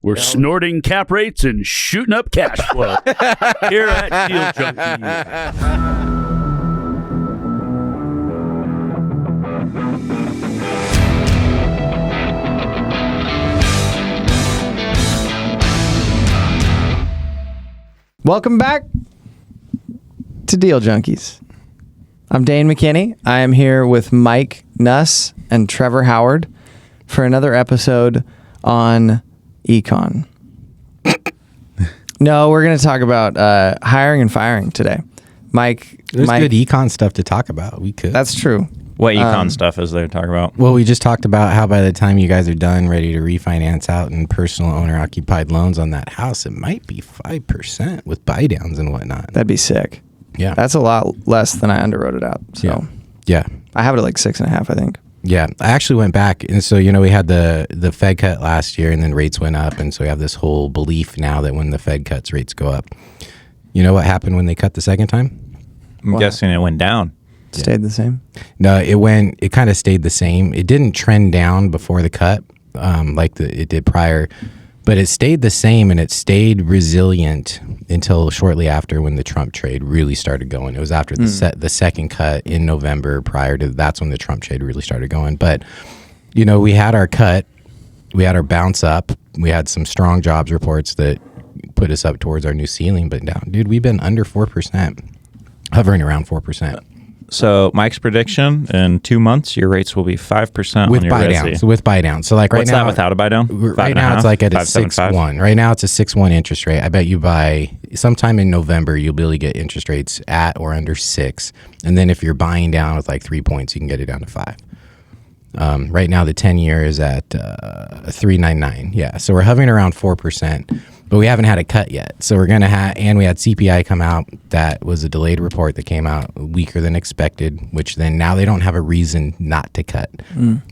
We're snorting cap rates and shooting up cash flow here at Deal Junkies. Welcome back to Deal Junkies. I'm Dane McKinney. I am here with Mike Nuss and Trevor Howard for another episode on econ. No, we're going to talk about hiring and firing today. Mike, there's good econ stuff to talk about. We could. That's true. What econ stuff is there to talk about? Well, we just talked about how by the time you guys are done, ready to refinance out in personal owner-occupied loans on that house, it might be 5% with buy-downs and whatnot. That'd be sick. Yeah. That's a lot less than I underwrote it out. So yeah. I have it at like 6.5, I think. Yeah. I actually went back. And so, we had the Fed cut last year and then rates went up. And so we have this whole belief now that when the Fed cuts, rates go up. You know what happened when they cut the second time? I'm guessing it went down. Stayed the same? No, it kind of stayed the same. It didn't trend down before the cut it did prior, but it stayed the same and it stayed resilient until shortly after when the Trump trade really started going. It was after the second cut in November prior to that's when the Trump trade really started going. But, we had our cut, we had our bounce up, we had some strong jobs reports that put us up towards our new ceiling, but down. Dude, we've been under 4%, hovering around 4%. So Mike's prediction, in 2 months, your rates will be 5% with on your buy downs. With buy downs. So like right What's now, that without a buy down? Right now it's like at a 6.1. Right now it's a 6.1 interest rate. I bet you by sometime in November you'll be able to get interest rates at or under 6. And then if you're buying down with like 3 points, you can get it down to 5. Right now the 10-year is at 3.99. Yeah, so we're hovering around 4%. But we haven't had a cut yet. So we're going to have, and we had CPI come out. That was a delayed report that came out weaker than expected, which then now they don't have a reason not to cut.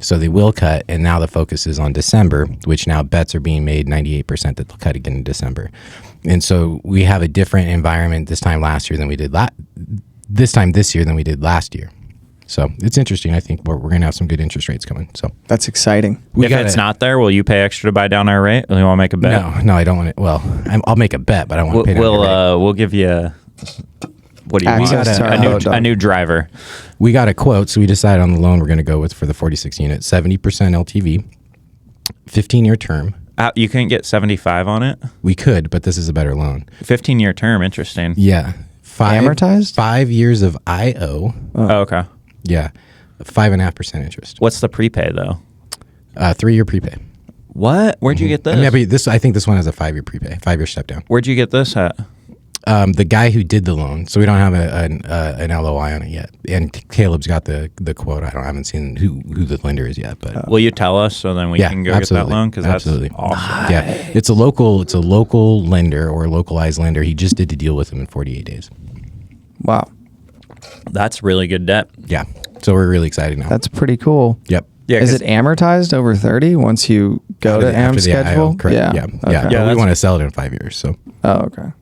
So they will cut. And now the focus is on December, which now bets are being made 98% that they'll cut again in December. And so we have a different environment this time this year than we did last year. So it's interesting. I think we're going to have some good interest rates coming. So that's exciting. If it's not there, will you pay extra to buy down our rate? Or you want to make a bet? No, I don't want it. Well, I'll make a bet, but I don't want to pay down our rate. We'll give you a new driver. We got a quote, so we decided on the loan we're going to go with for the 46 unit, 70% LTV, 15-year term. You couldn't get 75 on it? We could, but this is a better loan. 15-year term, interesting. Yeah. Amortized? 5 years of IO. Oh, okay. Yeah, 5.5% interest. What's the prepay though? 3-year prepay. What? Where'd you get this? I think this one has a 5-year prepay, 5-year step down. Where'd you get this at? The guy who did the loan, so we don't have an LOI on it yet. And Caleb's got the quote. I haven't seen who the lender is yet, but will you tell us so then we can go absolutely. get that loan? Because that's awesome. Nice. Yeah, it's a local lender or a localized lender. He just did the deal with him in 48 days. Wow. That's really good debt. Yeah. So we're really excited now. That's pretty cool. Yep. Yeah, is it amortized over 30 once you go to AM schedule? Correct. Yeah. Okay. Yeah. We want to sell it in 5 years. So. Oh, okay.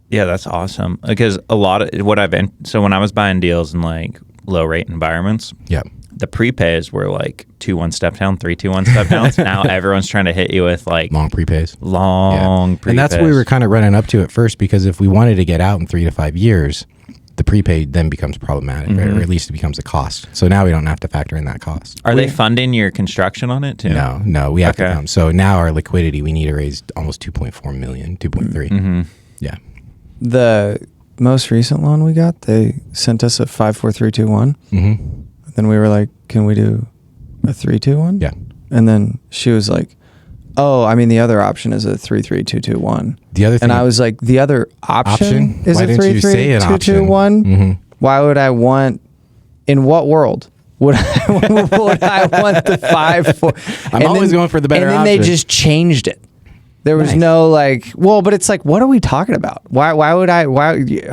Yeah, that's awesome. Because a lot of what so when I was buying deals in like low rate environments, the prepays were like 2-1 step down, 3-2-1 step downs. Now everyone's trying to hit you with like long prepays. Prepays. And that's what we were kind of running up to at first, because if we wanted to get out in 3 to 5 years, the prepaid then becomes problematic, or at least it becomes a cost. So now we don't have to factor in that cost. Are they funding your construction on it too? No, we have to come. So now our liquidity, we need to raise almost 2.4 million, 2.3. Yeah. The most recent loan we got, they sent us a 5-4-3-2-1. Then we were like, can we do a 3-2-1? Yeah. And then she was like, oh, I mean, the other option is a 3-3-2-2-1. The other thing, and I was like, the other option is a 3-3-2-2-1. Why would I want? In what world would I want the 5-4? I'm always going for the better option. And then they just changed it. There was no like, well, but it's like, what are we talking about? Why would I?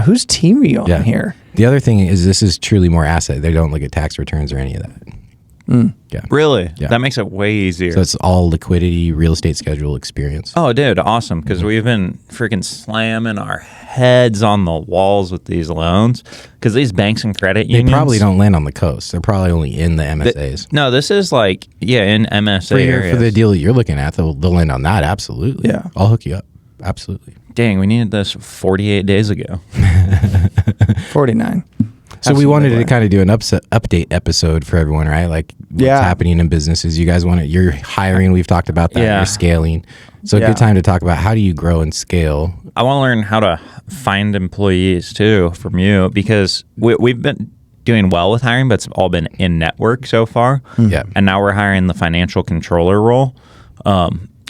Whose team are you on here? The other thing is, this is truly more asset. They don't look at tax returns or any of that. Yeah. Really? Yeah. That makes it way easier. So it's all liquidity, real estate schedule experience. Oh, dude, awesome. Because we've been freaking slamming our heads on the walls with these loans. Because these banks and credit unions. They probably don't land on the coast. They're probably only in the MSAs. No, this is like, in MSA areas. For the deal that you're looking at, they'll land on that. Absolutely. Yeah. I'll hook you up. Absolutely. Dang, we needed this 48 days ago. 49. So we wanted to kind of do an update episode for everyone, right? Like what's happening in businesses. You guys you're hiring. We've talked about that. Yeah. You're scaling. So a good time to talk about how do you grow and scale. I want to learn how to find employees too from you, because we've been doing well with hiring, but it's all been in network so far. Yeah. And now we're hiring the financial controller role.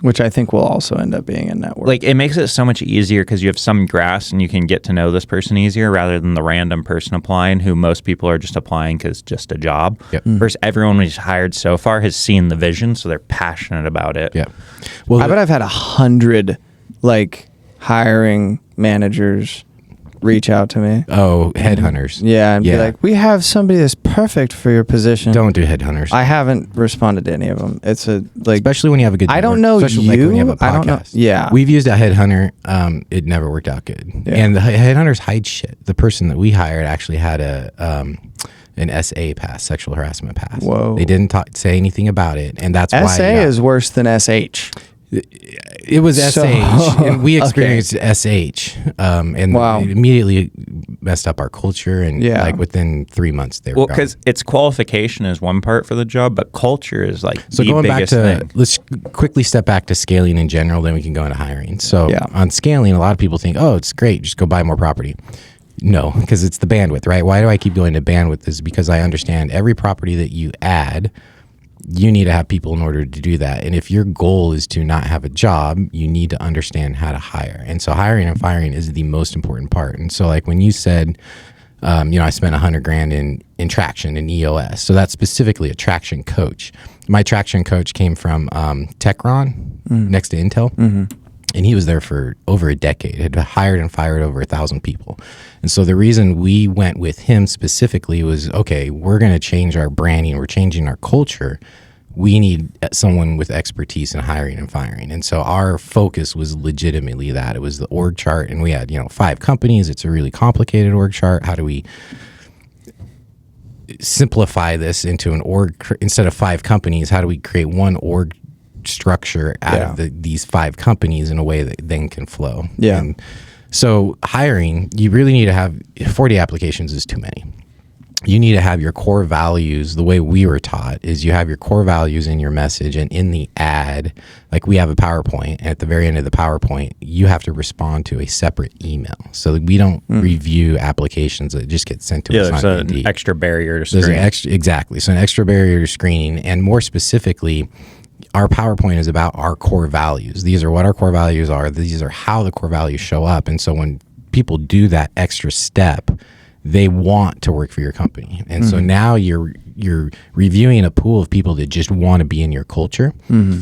Which I think will also end up being a network. Like, it makes it so much easier because you have some grass and you can get to know this person easier rather than the random person applying, who most people are just applying because just a job. Yep. Versus everyone we've hired so far has seen the vision, so they're passionate about it. Yeah. Well, I bet I've had 100 hiring managers reach out to me. Oh, headhunters. Yeah, and be like, we have somebody that's perfect for your position. Don't do headhunters. I haven't responded to any of them. It's especially when you have a good I don't network, know especially you. when you have a podcast. I don't know. Yeah. We've used a headhunter. It never worked out good. Yeah. And the headhunters hide shit. The person that we hired actually had an SA pass, sexual harassment pass. Whoa. They didn't say anything about it, and that's why SA is worse than SH. It was So- SH, and we experienced SH, and it immediately messed up our culture. And within 3 months, they were gone. Because its qualification is one part for the job, but culture is so the going back biggest to thing. let's quickly step back to scaling in general, then we can go into hiring. So on scaling, a lot of people think, oh, it's great, just go buy more property. No, because it's the bandwidth, right? Why do I keep going to bandwidth? Is because I understand every property that you add, you need to have people in order to do that. And if your goal is to not have a job, you need to understand how to hire. And so hiring and firing is the most important part. And so when you said, I spent $100,000 in traction in EOS. So that's specifically a traction coach. My traction coach came from Techron next to Intel. Mm-hmm. And he was there for over a decade, had hired and fired over 1,000 people. And so the reason we went with him specifically was, okay, we're going to change our branding. We're changing our culture. We need someone with expertise in hiring and firing. And so our focus was legitimately that. It was the org chart. And we had, 5 companies. It's a really complicated org chart. How do we simplify this into an org? Instead of 5 companies, how do we create one org structure out of these 5 companies in a way that then can flow? Yeah. And so hiring, you really need to have 40 applications is too many. You need to have your core values. The way we were taught is you have your core values in your message, and in the ad, we have a PowerPoint, and at the very end of the PowerPoint, you have to respond to a separate email. So we don't review applications that just get sent to us. Yeah, there's on an extra barrier to screening. Exactly. So an extra barrier to screening, and more specifically, our PowerPoint is about our core values. These are what our core values are. These are how the core values show up. And so when people do that extra step, they want to work for your company. And so now you're reviewing a pool of people that just want to be in your culture.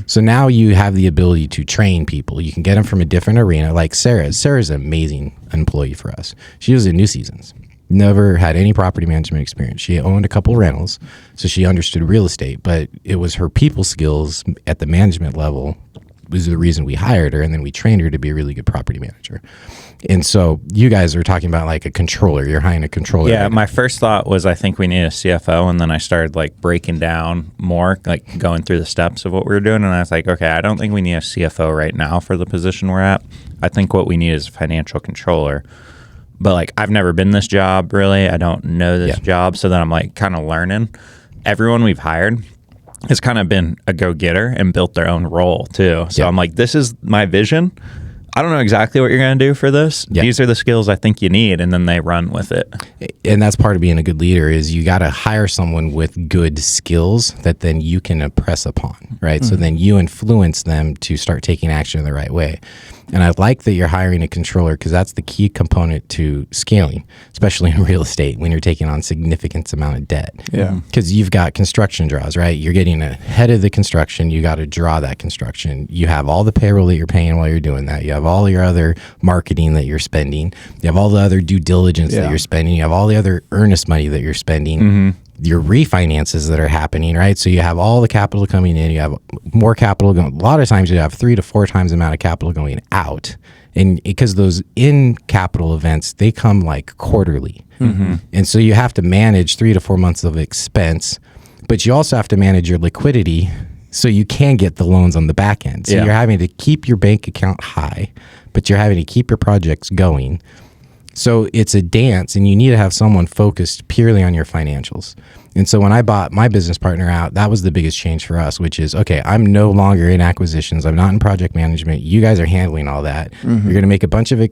So now you have the ability to train people. You can get them from a different arena, like Sarah. Sarah's an amazing employee for us. She was at New Seasons. Never had any property management experience. She owned a couple rentals, so she understood real estate, but it was her people skills at the management level was the reason we hired her, and then we trained her to be a really good property manager. And so you guys are talking about a controller. You're hiring a controller. Yeah, my first thought was I think we need a CFO, and then I started breaking down more, going through the steps of what we were doing, and I was like, okay, I don't think we need a CFO right now for the position we're at. I think what we need is a financial controller. But I've never been this job really. I don't know this job. So then I'm kind of learning. Everyone we've hired has kind of been a go-getter and built their own role too. So I'm this is my vision. I don't know exactly what you're going to do for this. These are the skills I think you need, and then they run with it. And that's part of being a good leader is you got to hire someone with good skills that then you can impress upon, right? So then you influence them to start taking action in the right way. And I like that you're hiring a controller because that's the key component to scaling, especially in real estate when you're taking on significant amount of debt. Yeah. Because you've got construction draws, right? You're getting ahead of the construction. You got to draw that construction. You have all the payroll that you're paying while you're doing that. You have all your other marketing that you're spending. You have all the other due diligence that you're spending. You have all the other earnest money that you're spending. your refinances that are happening, right? So you have all the capital coming in, you have more capital going. A lot of times you have 3 to 4 times the amount of capital going out. And because those in capital events, they come like quarterly. And so you have to manage 3 to 4 months of expense, but you also have to manage your liquidity so you can get the loans on the back end. So you're having to keep your bank account high, but you're having to keep your projects going. So it's a dance, and you need to have someone focused purely on your financials. And so when I bought my business partner out, that was the biggest change for us, which is, okay, I'm no longer in acquisitions. I'm not in project management. You guys are handling all that. You're going to make a bunch of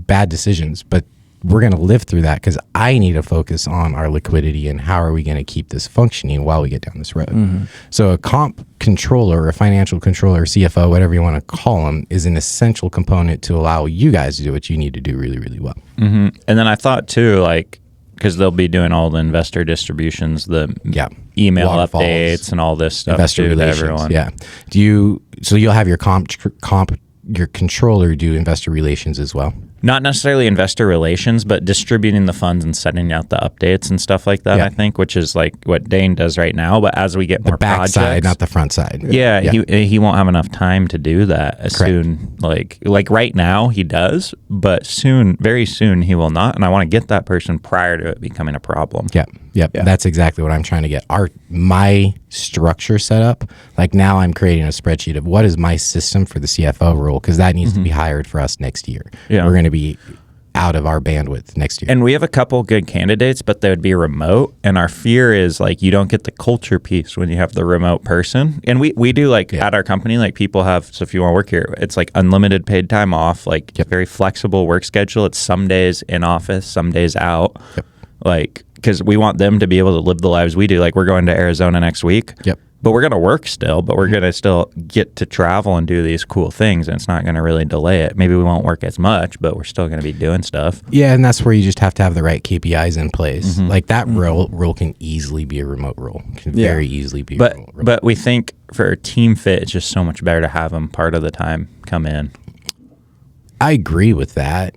bad decisions, but we're going to live through that because I need to focus on our liquidity and how are we going to keep this functioning while we get down this road. So a comp controller, or a financial controller, CFO, whatever you want to call them, is an essential component to allow you guys to do what you need to do really, really well. And then I thought too, like, because they'll be doing all the investor distributions, the email updates and all this stuff, investor relations, to everyone. So you'll have your your controller do investor relations as well? Not necessarily investor relations, but distributing the funds and sending out the updates and stuff like that, I think, which is like what Dane does right now. But as we get more projects... The back side, not the front side. He won't have enough time to do that as soon. Like right now he does, but soon, very soon he will not. And I want to get that person prior to it becoming a problem. Yep. That's exactly what I'm trying to get. My structure set up, like now I'm creating a spreadsheet of what is my system for the CFO role, because that needs to be hired for us next year. We're going to be out of our bandwidth next year. And we have a couple good candidates, but they would be remote. And our fear is like you don't get the culture piece when you have the remote person. And we do like at our company, like people have, so if you want to work here, it's like unlimited paid time off, like very flexible work schedule. It's some days in office, some days out. Like, because we want them to be able to live the lives we do. Like, we're going to Arizona next week. But we're going to work still, but we're going to still get to travel and do these cool things, and it's not going to really delay it. Maybe we won't work as much, but we're still going to be doing stuff. Yeah, and that's where you just have to have the right KPIs in place. Like that role can easily be a remote role. Can very easily be a remote role. But we think for a team fit, it's just so much better to have them part of the time come in. I agree with that.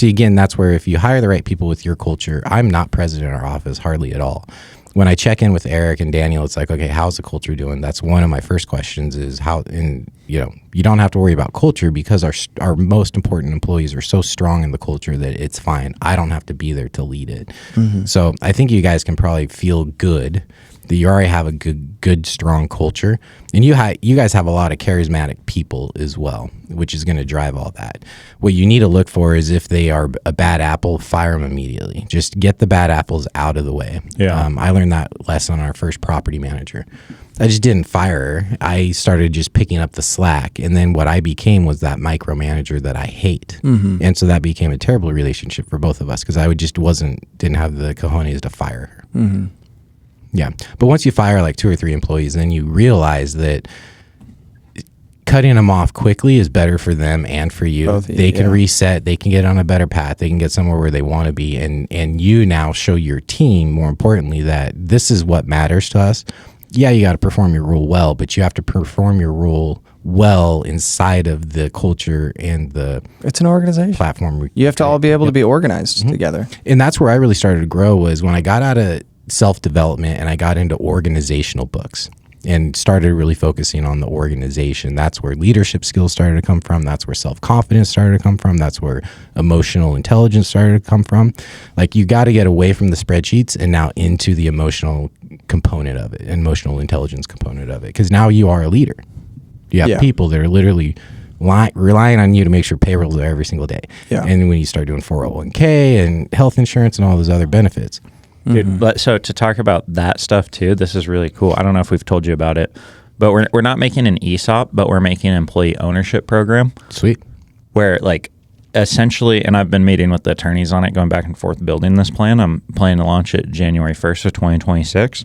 Again, that's where if you hire the right people with your culture, I'm not president of our office hardly at all. When I check in with Eric and Daniel, it's like, okay, how's the culture doing? That's one of my first questions is how, and you don't have to worry about culture because our most important employees are so strong in the culture that it's fine. I don't have to be there to lead it. So I think you guys can probably feel good that you already have a good, strong culture. And you guys have a lot of charismatic people as well, which is going to drive all that. What you need to look for is if they are a bad apple, fire them immediately. Just get the bad apples out of the way. I learned that lesson on our first property manager. I just didn't fire her. I started just picking up the slack. And then what I became was that micromanager that I hate. And so that became a terrible relationship for both of us because I didn't have the cojones to fire her. Yeah. But once you fire like 2 or 3 employees, then you realize that cutting them off quickly is better for them and for you. Both, they can reset. They can get on a better path. They can get somewhere where they want to be. And you now show your team, more importantly, that this is what matters to us. Yeah, you got to perform your role well, but you have to perform your role well inside of the culture and it's an organization platform. You have to all be able to be organized together. And that's where I really started to grow was when I got out of self-development and I got into organizational books and started really focusing on the organization. That's where leadership skills started to come from. That's where self-confidence started to come from. That's where emotional intelligence started to come from. Like you got to get away from the spreadsheets and now into the emotional component of it, emotional intelligence component of it. Because now you are a leader. You have people that are literally relying on you to make sure payrolls are every single day. And when you start doing 401k and health insurance and all those other benefits. Dude, but so to talk about that stuff too, this is really cool. I don't know if we've told you about it, but we're not making an ESOP, but we're making an employee ownership program. Sweet. Where like essentially, and I've been meeting with the attorneys on it, going back and forth building this plan. I'm planning to launch it January 1st of 2026.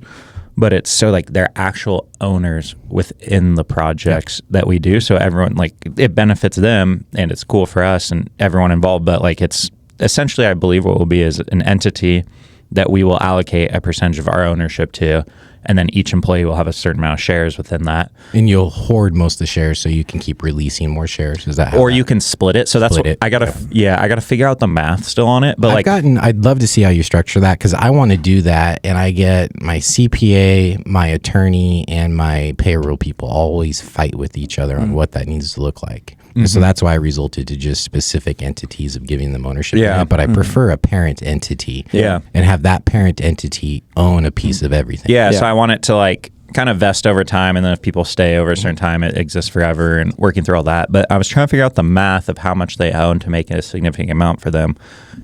But it's so like they're actual owners within the projects that we do. So everyone, like it benefits them and it's cool for us and everyone involved. But like it's essentially, I believe what will be is an entity that we will allocate a percentage of our ownership to, and then each employee will have a certain amount of shares within that. And you'll hoard most of the shares so you can keep releasing more shares. Is that how or you can split it. So that's what I gotta I gotta figure out the math still on it. But I'd love to see how you structure that, because I want to do that, and I get my CPA, my attorney, and my payroll people always fight with each other on what that needs to look like. So that's why I resulted to just specific entities of giving them ownership. Yeah. But I prefer a parent entity. Yeah. And have that parent entity own a piece of everything. Yeah. So I want it to like kind of vest over time, and then if people stay over a certain time, it exists forever, and working through all that. But I was trying to figure out the math of how much they own to make it a significant amount for them.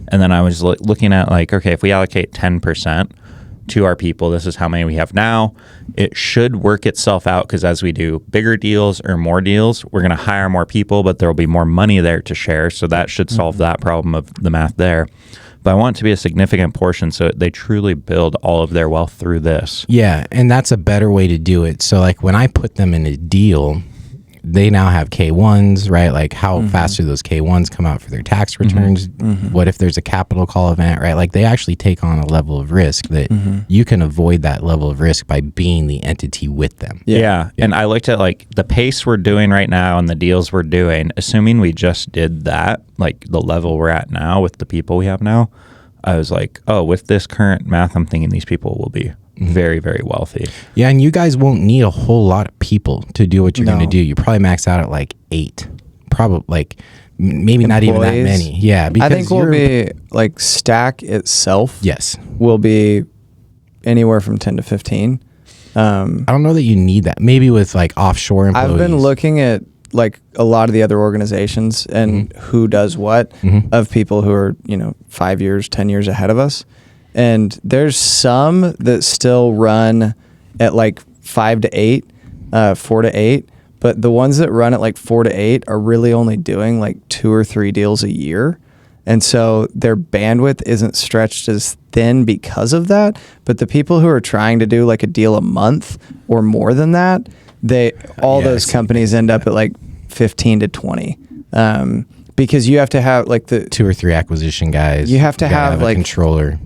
And then I was looking at like, okay, if we allocate 10% to our people, this is how many we have now. It should work itself out, because as we do bigger deals or more deals, we're going to hire more people, but there will be more money there to share. So that should solve that problem of the math there. But I want it to be a significant portion so they truly build all of their wealth through this. Yeah, and that's a better way to do it. So like when I put them in a deal, they now have K1s, right? Like how fast do those K1s come out for their tax returns? What if there's a capital call event, right? Like they actually take on a level of risk that you can avoid that level of risk by being the entity with them. Yeah. And I looked at like the pace we're doing right now and the deals we're doing, assuming we just did that, like the level we're at now with the people we have now, I was like, oh, with this current math, I'm thinking these people will be very, very wealthy. Yeah, and you guys won't need a whole lot of people to do what you're going to do. You probably max out at like 8, probably like maybe not even that many. Yeah, because I think we'll be like Stack itself. Yes, will be anywhere from 10 to 15. I don't know that you need that. Maybe with like offshore employees. I've been looking at like a lot of the other organizations and who does what of people who are 5 years, 10 years ahead of us. And there's some that still run at like 5 to 8, 4 to 8. But the ones that run at like 4 to 8 are really only doing like 2 or 3 deals a year. And so their bandwidth isn't stretched as thin because of that. But the people who are trying to do like a deal a month or more than that, those companies end up at like 15 to 20. Because you have to have like the 2 or 3 acquisition guys. You have to have like a controller.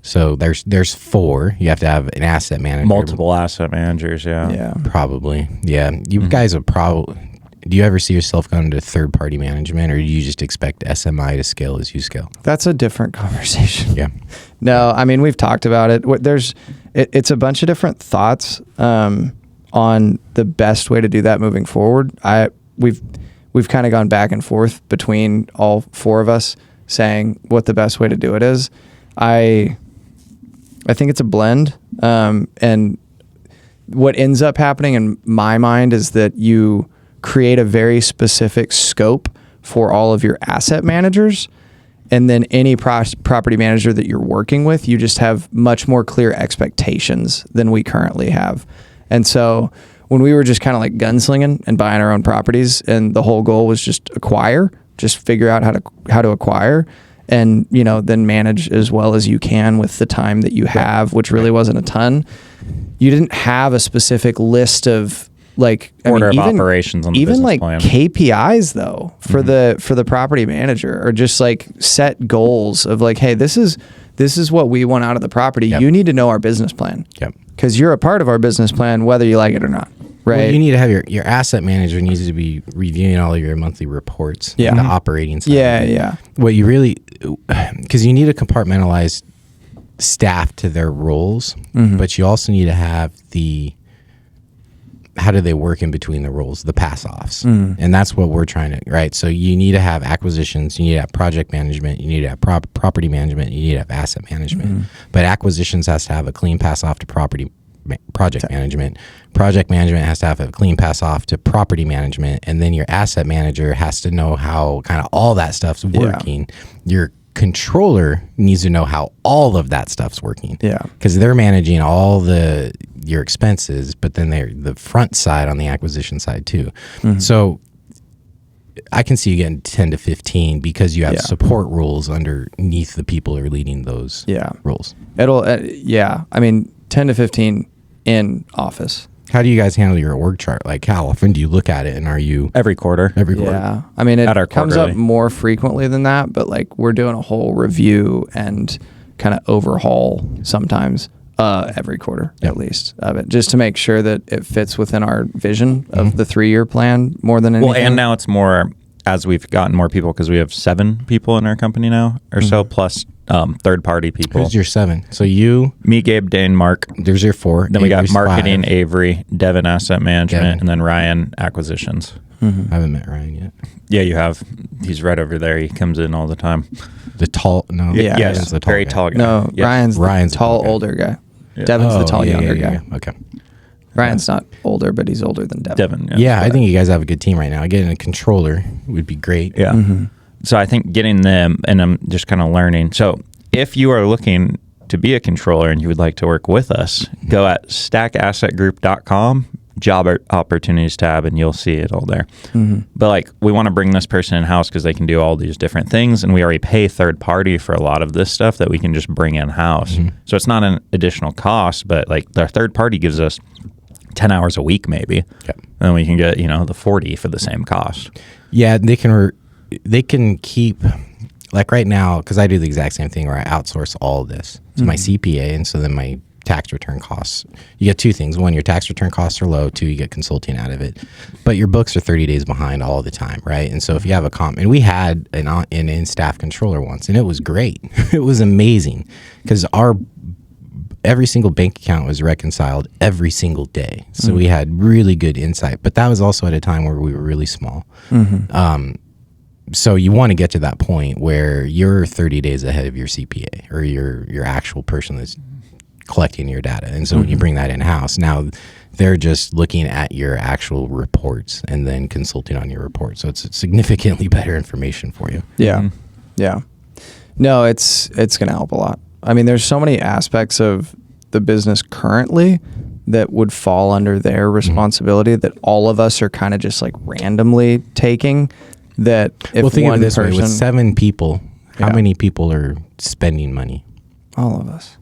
So there's 4. You have to have an asset manager. Multiple asset managers, yeah. Probably. Yeah. You guys are probably... Do you ever see yourself going to third-party management, or do you just expect SMI to scale as you scale? That's a different conversation. Yeah. No, I mean, we've talked about it. It's a bunch of different thoughts on the best way to do that moving forward. We've kind of gone back and forth between all 4 of us saying what the best way to do it is. I think it's a blend. And what ends up happening in my mind is that you create a very specific scope for all of your asset managers. And then any property manager that you're working with, you just have much more clear expectations than we currently have. And so when we were just kind of like gunslinging and buying our own properties, and the whole goal was just figure out how to acquire, and then manage as well as you can with the time that you have, which really wasn't a ton. You didn't have a specific list of like order of operations on the even business like plan. KPIs though for the property manager, or just like set goals of like, hey, this is what we want out of the property. You need to know our business plan. Yep. Because you're a part of our business plan, whether you like it or not. Right. Well, you need to have your asset manager needs to be reviewing all of your monthly reports. Yeah. The operating side. Yeah. What you really, because you need to compartmentalize staff to their roles, but you also need to have how do they work in between the roles, the pass-offs. And that's what we're trying to, right? So you need to have acquisitions, you need to have project management, you need to have property management, you need to have asset management. But acquisitions has to have a clean pass-off to project management. Project management has to have a clean pass-off to property management. And then your asset manager has to know how kind of all that stuff's working. Your controller needs to know how all of that stuff's working. Yeah. Because they're managing all your expenses, but then they're the front side on the acquisition side too. So I can see you getting 10 to 15 because you have support roles underneath the people who are leading those roles. It'll, I mean, 10 to 15 in office. How do you guys handle your org chart? Like, how often do you look at it, and are you every quarter? Yeah, I mean, it comes up more frequently than that, but like we're doing a whole review and kind of overhaul sometimes Every quarter, at least, of it, just to make sure that it fits within our vision of the 3-year plan more than anything. Well, and now it's more as we've gotten more people, because we have 7 people in our company now or so, plus third-party people. Who's your 7? So you, me, Gabe, Dane, Mark. There's your 4. Then we got Avery's marketing, 5. Avery, Devin, asset management, Devin. and then Ryan, acquisitions. I haven't met Ryan yet. Yeah, you have. He's right over there. He comes in all the time. The tall, no. Yeah. Yes, Ryan's the tall very guy. tall guy. No, Yes. Ryan's the tall, the older guy. Yeah. Devin's the tall, younger guy. Yeah. Okay. Ryan's not older, but he's older than Devin. Devin. Yeah, I think you guys have a good team right now. Getting a controller would be great. Yeah. So I think getting them, and I'm just kind of learning. So if you are looking to be a controller and you would like to work with us, go at stackassetgroup.com, job opportunities tab, and you'll see it all there. But like, we want to bring this person in house because they can do all these different things, and we already pay third party for a lot of this stuff that we can just bring in house. So it's not an additional cost, but like the third party gives us 10 hours a week maybe. Yep. And then we can get, the 40 for the same cost. Yeah, they can keep, like right now, because I do the exact same thing where I outsource all of this to my CPA, and so then my tax return costs. You get 2 things. 1, your tax return costs are low. 2, you get consulting out of it. But your books are 30 days behind all the time, right? And so if you have and we had an in-staff controller once, and it was great. It was amazing because every single bank account was reconciled every single day. So we had really good insight. But that was also at a time where we were really small. So you want to get to that point where you're 30 days ahead of your CPA or your actual person that's collecting your data. And so when you bring that in-house, now they're just looking at your actual reports and then consulting on your report. So it's significantly better information for you. Yeah. Yeah. No, it's going to help a lot. I mean, there's so many aspects of the business currently that would fall under their responsibility that all of us are kind of just like randomly taking. That if think one of it this person, way, with 7 people, how Yeah. many people are spending money? all of us.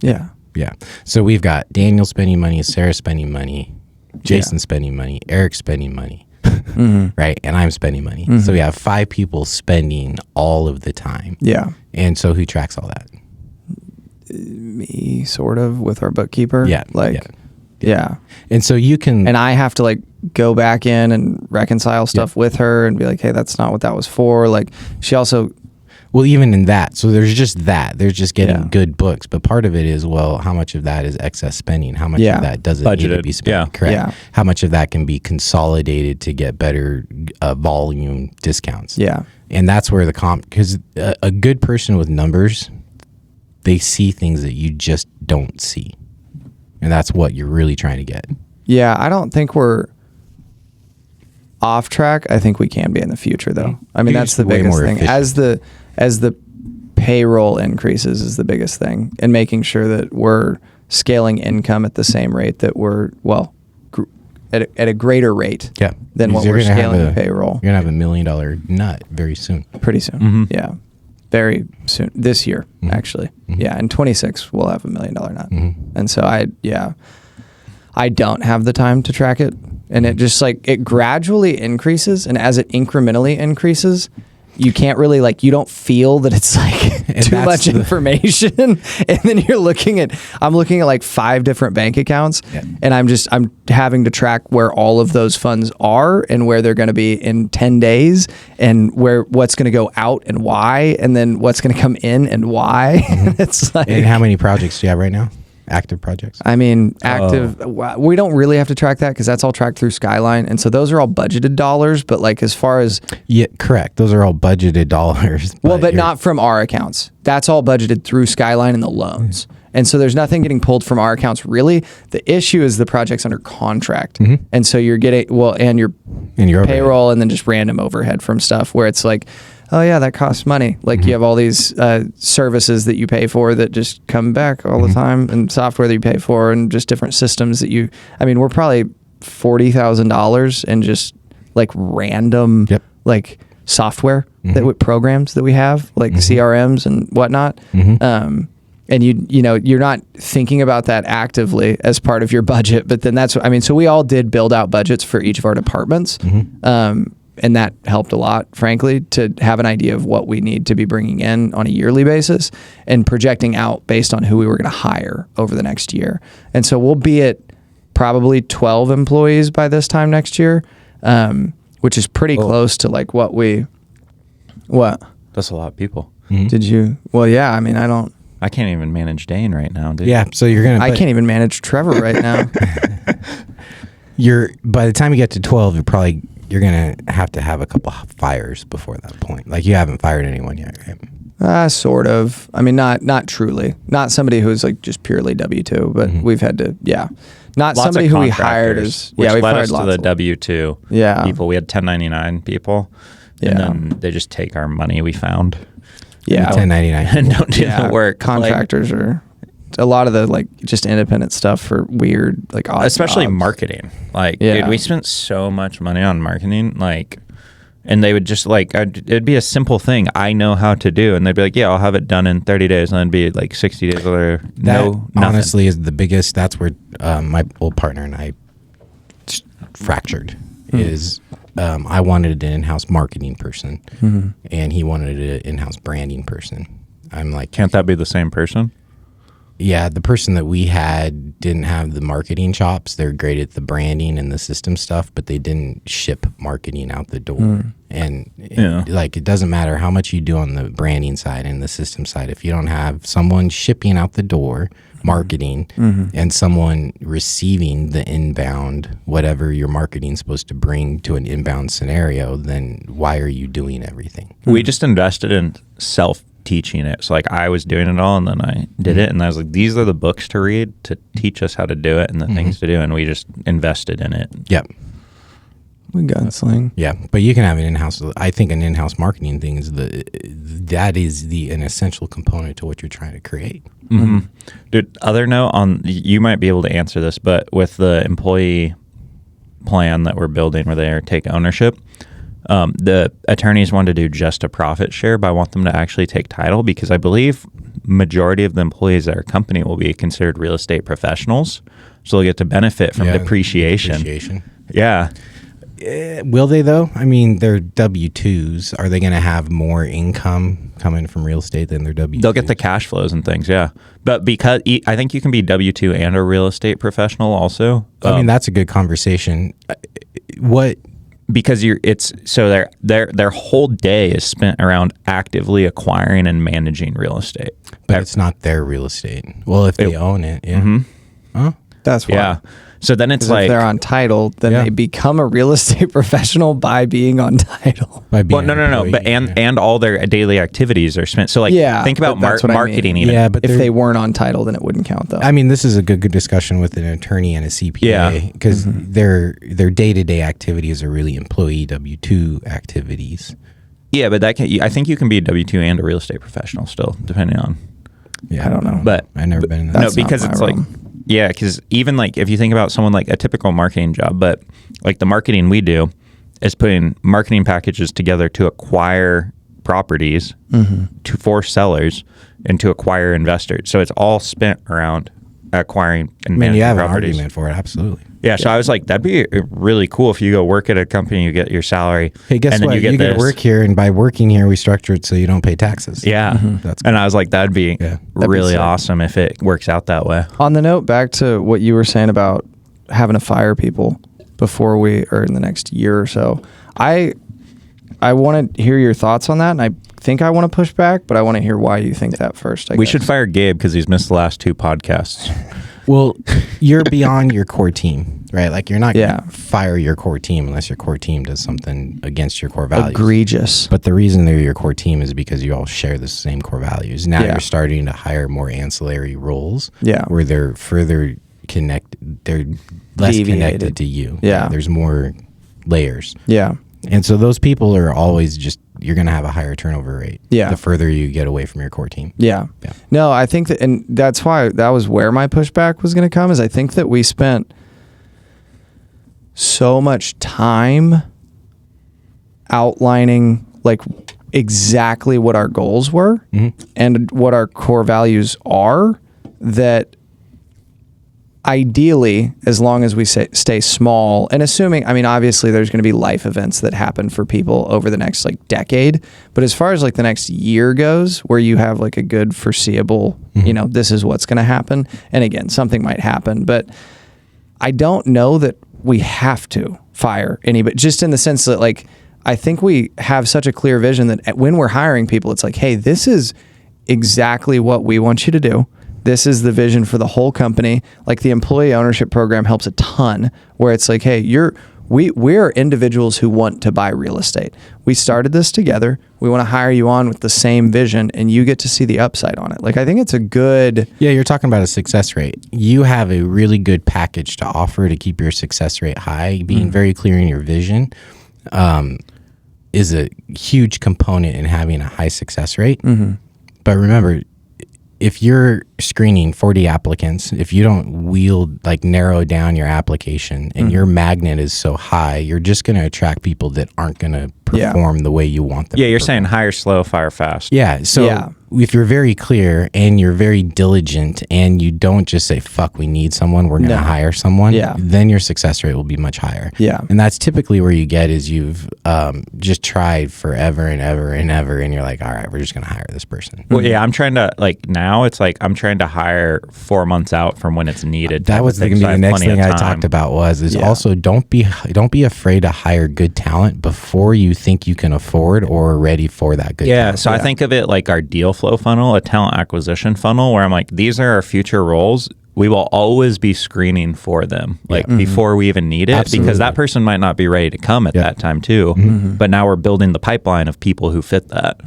Yeah. Yeah. So we've got Daniel spending money, Sarah spending money, Jason spending money, Eric spending money, right? And I'm spending money. So we have 5 people spending all of the time. Yeah. And so who tracks all that? Me, sort of, with our bookkeeper. Yeah. Like, yeah. And so you can, And I have to like go back in and reconcile stuff with her and be like, hey, that's not what that was for. Like, she also, well, even in that, so there's just that. There's just getting Yeah. good books. But part of it is, well, how much of that is excess spending? How much Yeah. of that doesn't need to Budgeted. be spent? Yeah. Correct. Yeah. How much of that can be consolidated to get better volume discounts? yeah. And that's where because a good person with numbers, they see things that you just don't see. And that's what you're really trying to get. Yeah. I don't think we're off track. I think we can be in the future though. I mean, You're that's just the way biggest more thing. efficient. As the payroll increases is the biggest thing, and making sure that we're scaling income at the same rate that we're, at a greater rate Yeah. than what Because you're we're gonna have scaling the payroll You're going to have $1 million nut very soon. pretty soon. Yeah. Very soon. This year, actually. Yeah. In 26, we'll have $1 million nut. And so I don't have the time to track it. And it just like, it gradually increases. And as it incrementally increases, you can't really like, you don't feel that it's like too that's much information. And then I'm looking at like 5 different bank accounts and I'm having to track where all of those funds are and where they're going to be in 10 days and what's going to go out and why, and then what's going to come in and why. It's like, And how many projects do you have right now? Active projects? I mean, active, we don't really have to track that because that's all tracked through Skyline. And so those are all budgeted dollars. But like, as far as, Yeah, correct. Those are all budgeted dollars. but not from our accounts. That's all budgeted through Skyline and the loans. And so there's nothing getting pulled from our accounts really. The issue is the project's under contract. And so you're getting, and your overhead. payroll and then just random overhead from stuff where it's like, oh yeah, that costs money. Like you have all these services that you pay for that just come back all the time, and software that you pay for, and just different systems that we're probably $40,000 in just like random like software programs that we have, like CRMs and whatnot. And you're not thinking about that actively as part of your budget, but then so we all did build out budgets for each of our departments. and that helped a lot, frankly, to have an idea of what we need to be bringing in on a yearly basis and projecting out based on who we were going to hire over the next year. And so we'll be at probably 12 employees by this time next year, which is pretty close to like what. That's a lot of people. Mm-hmm. Did you? Well, yeah. I mean, I can't even manage Dane right now, dude. Yeah, so you're gonna. I can't even manage Trevor right now. By the time you get to 12, you're gonna have to have a couple fires before that point. Like, you haven't fired anyone yet, right? Sort of. I mean, not truly. Not somebody who's like just purely W-2, but we've had to. Yeah. Not Lots somebody of who we hired as. Which Yeah, we led fired us to lots the of W-2 people. We had 1099 people. Yeah. And then they just take our money we found. Yeah. 1099 And don't do the work. Contractors are a lot of the like just independent stuff for weird like odd especially jobs. Marketing. Like, dude, we spent so much money on marketing. Like, and they would just like it'd be a simple thing I know how to do, and they'd be like, "Yeah, I'll have it done in 30 days," and then be like 60 days later. That honestly is the biggest. That's where my old partner and I fractured. Is I wanted an in-house marketing person, and he wanted an in-house branding person. I'm like, can't that be the same person? Yeah, the person that we had didn't have the marketing chops. They're great at the branding and the system stuff, but they didn't ship marketing out the door. And it doesn't matter how much you do on the branding side and the system side. If you don't have someone shipping out the door, marketing, and someone receiving the inbound, whatever your marketing's supposed to bring to an inbound scenario, then why are you doing everything? We just invested in teaching it. So like I was doing it all, and then I did it, and I was like, these are the books to read to teach us how to do it and the things to do, and we just invested in it. Yep. We gunsling. Yeah, but you can have an in-house. I think an in-house marketing thing is an essential component to what you're trying to create. Dude, other note on, you might be able to answer this, but with the employee plan that we're building where they take ownership, the attorneys want to do just a profit share, but I want them to actually take title, because I believe majority of the employees at our company will be considered real estate professionals, so they'll get to benefit from depreciation. Yeah. Will they though? I mean, they're W-2s. Are they going to have more income coming from real estate than their W-2s? They'll get the cash flows and things, yeah. But because I think you can be W-2 and a real estate professional also. I mean, that's a good conversation. What? Because their whole day is spent around actively acquiring and managing real estate. But it's not their real estate. Well, if they own it, yeah. Huh? That's why. Yeah. So then it's like, if they're on title, then they become a real estate professional by being on title. No. But and all their daily activities are spent. So like, think about marketing. Even. Yeah, but if they weren't on title, then it wouldn't count though. I mean, this is a good discussion with an attorney and a CPA, because their day-to-day activities are really employee W-2 activities. Yeah, but I think you can be a W-2 and a real estate professional still, depending on. Yeah, I don't know. But I've never been in that. No, because it's like. Yeah, because even like if you think about someone like a typical marketing job, but like the marketing we do is putting marketing packages together to acquire properties for sellers and to acquire investors. So it's all spent around acquiring and managing you have properties. An argument for it, absolutely. Yeah, so I was like, that'd be really cool if you go work at a company, you get your salary. Hey, guess what? You get to work here, and by working here, we structure it so you don't pay taxes. Yeah, that's and I was like, that'd be really awesome if it works out that way. On the note, back to what you were saying about having to fire people before or in the next year or so, I want to hear your thoughts on that, and I think I want to push back, but I want to hear why you think that first. We should fire Gabe because he's missed the last 2 podcasts. Well, you're beyond your core team, right? Like, you're not going to fire your core team unless your core team does something against your core values. Egregious. But the reason they're your core team is because you all share the same core values. Now you're starting to hire more ancillary roles where they're further connected. They're less connected to you. Yeah. There's more layers. Yeah. And so those people are always you're going to have a higher turnover rate. Yeah. The further you get away from your core team. Yeah. No, I think that, and that's why that was where my pushback was going to come, is I think that we spent so much time outlining like exactly what our goals were and what our core values are, that ideally, as long as we stay small, and assuming, I mean, obviously there's going to be life events that happen for people over the next like decade, but as far as like the next year goes, where you have like a good foreseeable, you know, this is what's going to happen. And again, something might happen, but I don't know that we have to fire anybody, just in the sense that like, I think we have such a clear vision that when we're hiring people, it's like, hey, this is exactly what we want you to do. This is the vision for the whole company. Like the employee ownership program helps a ton, where it's like, hey, we're individuals who want to buy real estate. We started this together. We want to hire you on with the same vision, and you get to see the upside on it. Like, I think it's a good... Yeah, you're talking about a success rate. You have a really good package to offer to keep your success rate high. Being very clear in your vision is a huge component in having a high success rate. But remember, if you're screening 40 applicants, if you don't narrow down your application and your magnet is so high, you're just going to attract people that aren't going to perform the way you want them. Yeah, you're saying hire slow, fire fast. Yeah. So if you're very clear and you're very diligent and you don't just say, fuck, we need someone, we're going to hire someone, then your success rate will be much higher. Yeah. And that's typically where you get is you've just tried forever and ever and ever, and you're like, all right, we're just going to hire this person. Well, yeah, I'm trying to, like, now it's like I'm trying to hire 4 months out from when it's needed. That was going to be the next thing I talked about also don't be afraid to hire good talent before you think you can afford or are ready for that good talent. So I think of it like our deal flow funnel, a talent acquisition funnel, where I'm like, these are our future roles. We will always be screening for them, like before we even need it, because that person might not be ready to come at that time too. But now we're building the pipeline of people who fit that.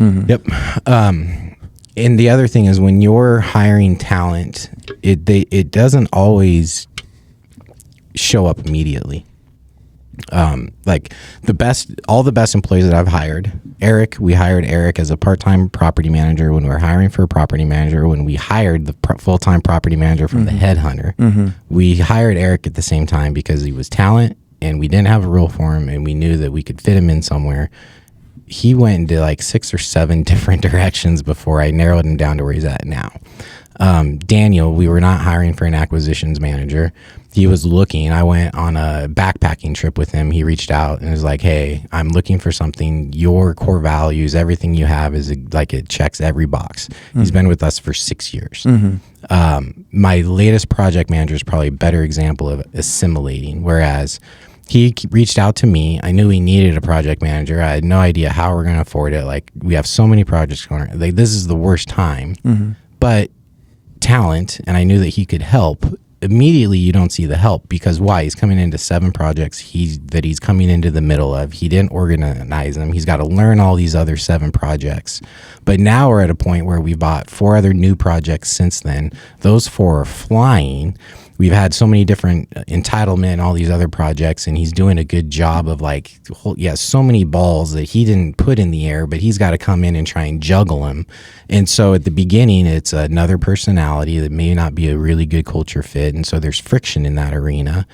And the other thing is, when you're hiring talent, it doesn't always show up immediately. Like all the best employees that I've hired, we hired Eric as a part-time property manager when we were hiring for a property manager. When we hired the full-time property manager from the headhunter, we hired Eric at the same time because he was talent and we didn't have a role for him and we knew that we could fit him in somewhere. He went into like 6 or 7 different directions before I narrowed him down to where he's at now. Daniel, we were not hiring for an acquisitions manager. He was looking. I went on a backpacking trip with him. He reached out and was like, hey, I'm looking for something. Your core values, everything you have is like, it checks every box. He's been with us for 6 years. My latest project manager is probably a better example of assimilating, whereas he reached out to me. I knew he needed a project manager. I had no idea how we're going to afford it. Like, we have so many projects going on. Like, this is the worst time. But talent, and I knew that he could help. Immediately, you don't see the help because why? He's coming into 7 projects he's coming into the middle of. He didn't organize them. He's got to learn all these other 7 projects. But now we're at a point where we bought 4 other new projects since then. Those 4 are flying. We've had so many different entitlement and all these other projects, and he's doing a good job of so many balls that he didn't put in the air, but he's got to come in and try and juggle them. And so at the beginning, it's another personality that may not be a really good culture fit. And so there's friction in that arena.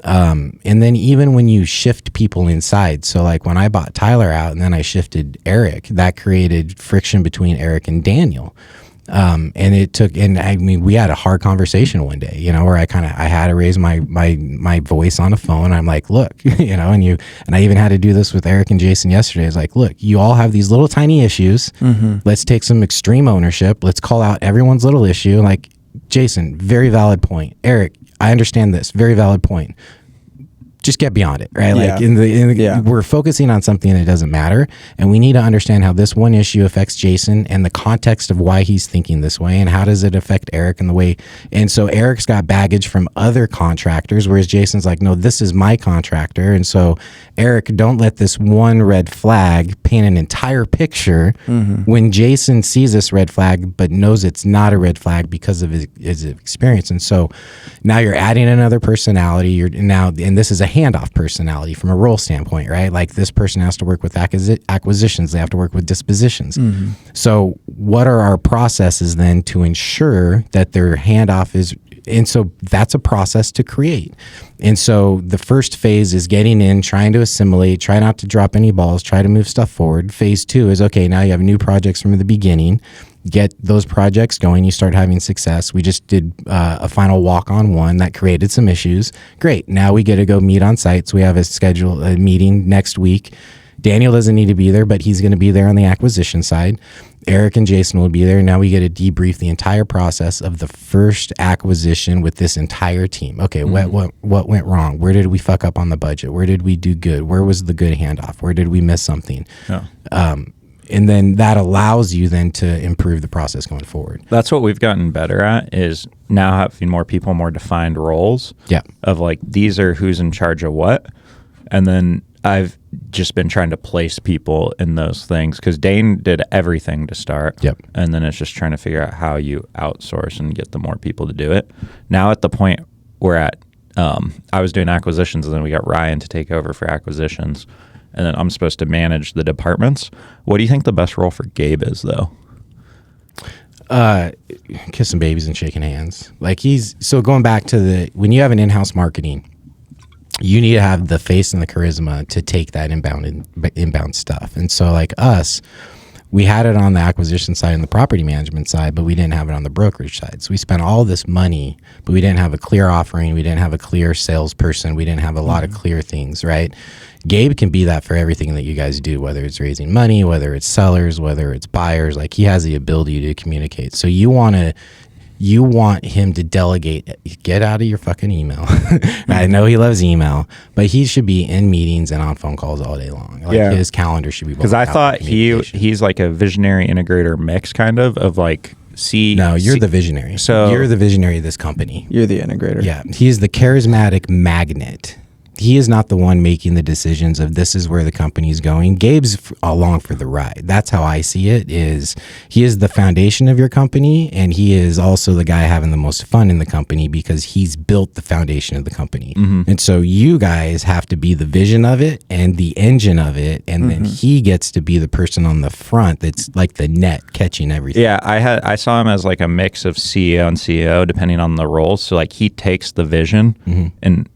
And then even when you shift people inside, so like when I bought Tyler out and then I shifted Eric, that created friction between Eric and Daniel. We had a hard conversation one day, where I had to raise my voice on the phone. I'm like, look, and I even had to do this with Eric and Jason yesterday. It's like, look, you all have these little tiny issues. Let's take some extreme ownership. Let's call out everyone's little issue. Like, Jason, very valid point. Eric, I understand this. Very valid point. Just get beyond it, right? Like we're focusing on something that doesn't matter, and we need to understand how this one issue affects Jason and the context of why he's thinking this way, and how does it affect Eric and the way. And so Eric's got baggage from other contractors, whereas Jason's like, no, this is my contractor. And so Eric, don't let this one red flag paint an entire picture when Jason sees this red flag but knows it's not a red flag because of his experience. And so now you're adding another personality. And this is a handoff personality from a role standpoint, right? Like, this person has to work with acquisitions. They have to work with dispositions. So what are our processes then to ensure that their handoff is, and so that's a process to create. And so the first phase is getting in, trying to assimilate, try not to drop any balls, try to move stuff forward. Phase 2 is, okay, now you have new projects from the beginning. get those projects going. You start having success. We just did a final walk on one that created some issues. Great. Now we get to go meet on site. So we have a meeting next week. Daniel doesn't need to be there, but he's going to be there on the acquisition side. Eric and Jason will be there. Now we get to debrief the entire process of the first acquisition with this entire team. Okay, what went wrong? Where did we fuck up on the budget? Where did we do good? Where was the good handoff? Where did we miss something? Yeah. And then that allows you then to improve the process going forward. That's what we've gotten better at, is now having more people, more defined roles. Yeah. Of like, these are who's in charge of what. And then I've just been trying to place people in those things, because Dane did everything to start. Yep. And then it's just trying to figure out how you outsource and get the more people to do it. Now at the point we're at, I was doing acquisitions, and then we got Ryan to take over for acquisitions. And then I'm supposed to manage the departments. What do you think the best role for Gabe is, though? Kissing babies and shaking hands. Like, so going back to when you have an in-house marketing, you need to have the face and the charisma to take that inbound stuff. And so like us, we had it on the acquisition side and the property management side, but we didn't have it on the brokerage side. So we spent all this money, but we didn't have a clear offering. We didn't have a clear salesperson. We didn't have a lot of clear things, right? Gabe can be that for everything that you guys do, whether it's raising money, whether it's sellers, whether it's buyers. Like, he has the ability to communicate. So you want him to delegate. Get out of your fucking email. I know he loves email, but he should be in meetings and on phone calls all day long. Like, his calendar should be. Because I thought he's like a visionary integrator mix, kind of like. No, you're the visionary. So you're the visionary of this company. You're the integrator. Yeah, he's the charismatic magnet. He is not the one making the decisions of this is where the company is going. Gabe's along for the ride. That's how I see it. He is the foundation of your company, and he is also the guy having the most fun in the company because he's built the foundation of the company. Mm-hmm. And so you guys have to be the vision of it and the engine of it, and then he gets to be the person on the front that's like the net catching everything. Yeah, I saw him as like a mix of CEO and CEO depending on the roles. So like, he takes the vision and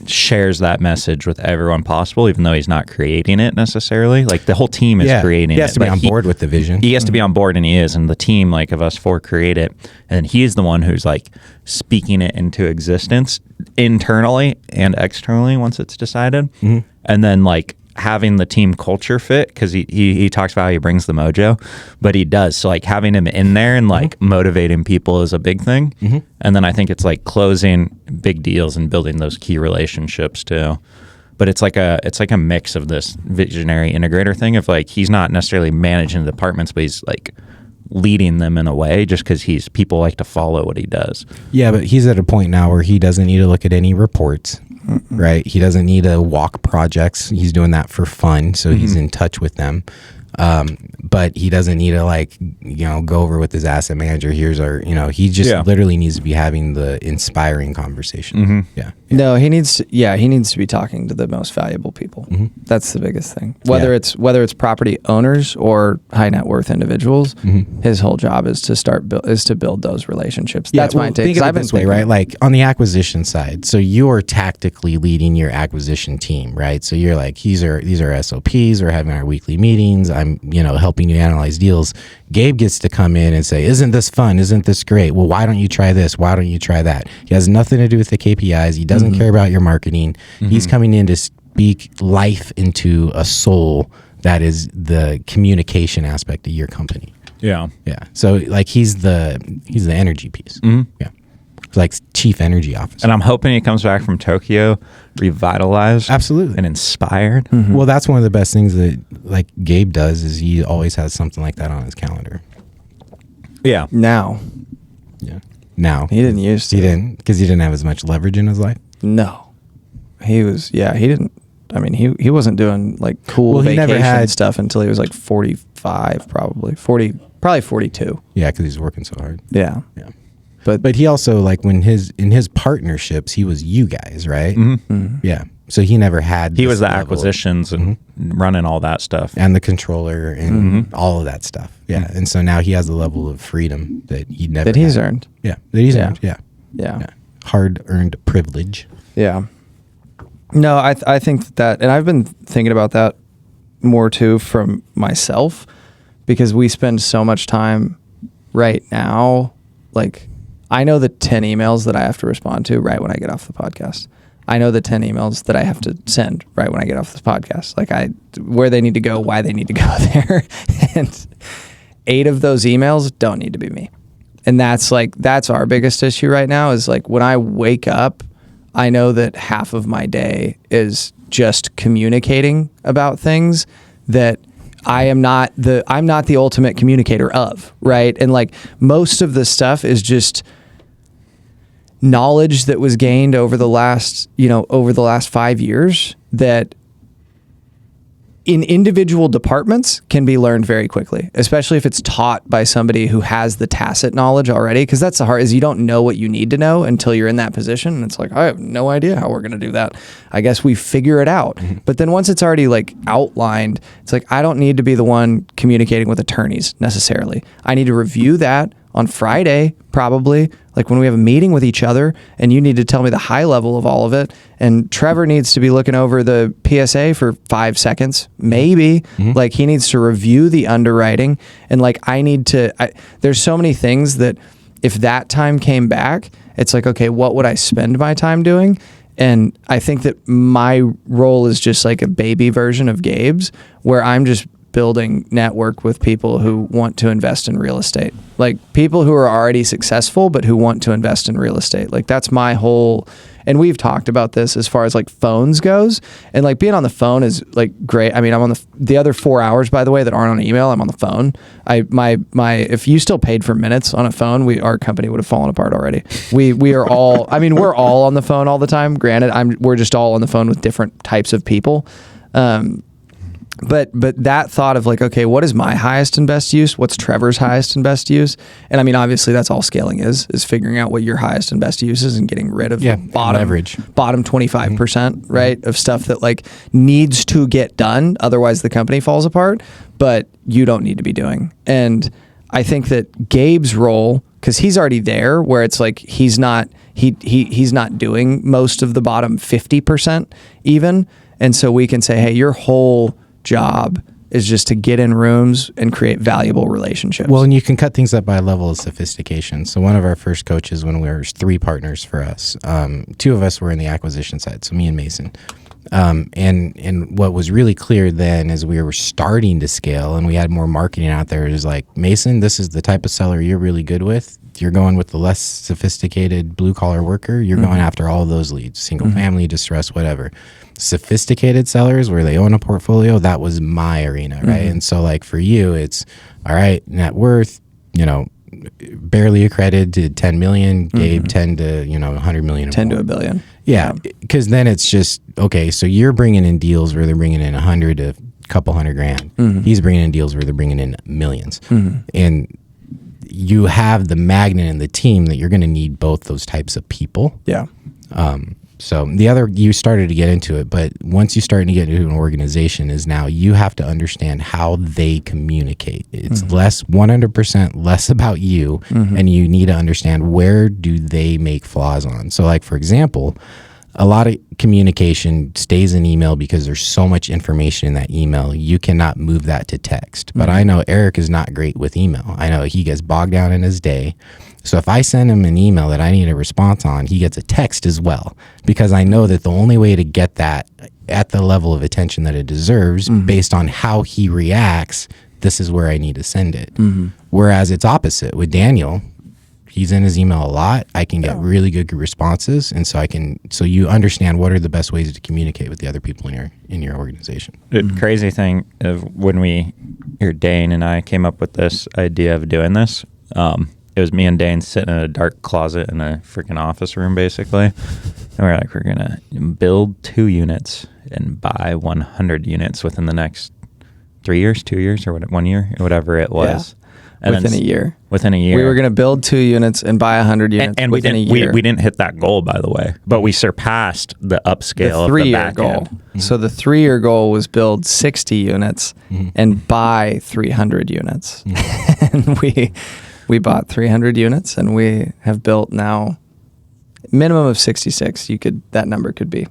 shares that message with everyone possible, even though he's not creating it necessarily. Like, the whole team is creating it. He has to be on board with the vision. He has to be on board, and he is. And the team, like, of us four create it. And he's the one who's like speaking it into existence internally and externally once it's decided. And then like having the team culture fit, because he talks about how he brings the mojo, but he does. So like, having him in there and like motivating people is a big thing. And then I think it's like closing big deals and building those key relationships too. But it's like a mix of this visionary integrator thing of like, he's not necessarily managing the departments, but he's like leading them in a way, just because people like to follow what he does. Yeah, but he's at a point now where he doesn't need to look at any reports. Right, he doesn't need to walk projects. He's doing that for fun, so he's in touch with them. But he doesn't need to like, go over with his asset manager. Here's our, he just literally needs to be having the inspiring conversation. No, he needs to be talking to the most valuable people. That's the biggest thing. Whether it's property owners or high net worth individuals, his whole job is to build those relationships. That's my take. Think of it this way, right? Like, on the acquisition side, so you're tactically leading your acquisition team, right? So you're like, these are SOPs. We're having our weekly meetings. I'm, helping you analyze deals. Gabe gets to come in and say, isn't this fun? Isn't this great? Well, why don't you try this? Why don't you try that? He has nothing to do with the KPIs. He doesn't care about your marketing. He's coming in to speak life into a soul that is the communication aspect of your company. Yeah. So like, he's the energy piece. Yeah. Like chief energy officer. And I'm hoping he comes back from Tokyo revitalized, absolutely, and inspired. Well, that's one of the best things that like Gabe does, is he always has something like that on his calendar. Now he didn't used to. He didn't, because he didn't have as much leverage in his life. No, he didn't. I mean, he wasn't doing like cool vacation stuff until he was like 45, probably 42. Yeah, because he's working so hard. Yeah. But he also, like, in his partnerships, he was you guys, right? Yeah. So he never had. He was the acquisitions and running all that stuff, and the controller and all of that stuff. Yeah. And so now he has a level of freedom that he never he's earned. Yeah. That he's earned. Yeah. Hard earned privilege. Yeah. No, I think that, and I've been thinking about that more too from myself, because we spend so much time right now, like I know the 10 emails that I have to respond to right when I get off the podcast. I know the 10 emails that I have to send right when I get off this podcast. Like where they need to go, why they need to go there. And 8 of those emails don't need to be me. And that's our biggest issue right now is like when I wake up, I know that half of my day is just communicating about things that I'm not the ultimate communicator of, right? And like most of the stuff is just knowledge that was gained over the last 5 years that in individual departments can be learned very quickly, especially if it's taught by somebody who has the tacit knowledge already. Because that's the hard is you don't know what you need to know until you're in that position. And it's like, I have no idea how we're going to do that. I guess we figure it out. Mm-hmm. But then once it's already like outlined, it's like, I don't need to be the one communicating with attorneys necessarily. I need to review that on Friday, probably, like when we have a meeting with each other and you need to tell me the high level of all of it. And Trevor needs to be looking over the PSA for 5 seconds, maybe. Mm-hmm. Like he needs to review the underwriting. And like there's so many things that if that time came back, it's like, okay, what would I spend my time doing? And I think that my role is just like a baby version of Gabe's where I'm just building network with people who want to invest in real estate, like people who are already successful but who want to invest in real estate. Like that's my whole, and we've talked about this as far as like phones goes, and like being on the phone is like great. I mean, I'm on the other 4 hours, by the way, that aren't on email, I'm on the phone. If you still paid for minutes on a phone, our company would have fallen apart already. We are all, I mean, we're all on the phone all the time. Granted, we're just all on the phone with different types of people. But that thought of like, okay, what is my highest and best use? What's Trevor's highest and best use? And I mean, obviously that's all scaling is figuring out what your highest and best use is and getting rid of the bottom 25%, right? Of stuff that like needs to get done. Otherwise the company falls apart, but you don't need to be doing. And I think that Gabe's role, cause he's already there where it's like, he's not doing most of the bottom 50% even. And so we can say, hey, your whole job is just to get in rooms and create valuable relationships. Well, and you can cut things up by a level of sophistication. So one of our first coaches, when we were 3 partners for us, 2 of us were in the acquisition side, so me and Mason. And what was really clear then as we were starting to scale and we had more marketing out there is like, Mason, this is the type of seller you're really good with. You're going with the less sophisticated blue collar worker. You're going after all of those leads, single family, distress, whatever. Sophisticated sellers where they own a portfolio, that was my arena, right? And so like for you, it's all right, net worth, barely accredited to 10 million, Gabe 10 to 100 million, 10 to a billion. Yeah, because then it's just okay. So you're bringing in deals where they're bringing in 100 to a couple $100,000. He's bringing in deals where they're bringing in millions, and you have the magnet and the team that you're going to need both those types of people. Yeah. So you started to get into it, but once you start to get into an organization is now you have to understand how they communicate. It's 100% less about you, and you need to understand where do they make flaws on. So like, for example, a lot of communication stays in email because there's so much information in that email. You cannot move that to text. But I know Eric is not great with email. I know he gets bogged down in his day. So if I send him an email that I need a response on, he gets a text as well, because I know that the only way to get that at the level of attention that it deserves based on how he reacts, this is where I need to send it. Whereas it's opposite with Daniel. He's in his email a lot. I can get really good responses, and so you understand what are the best ways to communicate with the other people in your organization. The crazy thing of when Dane and I came up with this idea of doing this, it was me and Dane sitting in a dark closet in a freaking office room, basically. And we're like, we're going to build 2 units and buy 100 units within the next 3 years, 2 years, or 1 year, or whatever it was. And within a year. Within a year. We were going to build 2 units and buy 100 units and within a year. We didn't hit that goal, by the way, but we surpassed the upscale of the back goal. So the 3-year goal was build 60 units and buy 300 units. And we bought 300 units, and we have built now minimum of 66. That number could be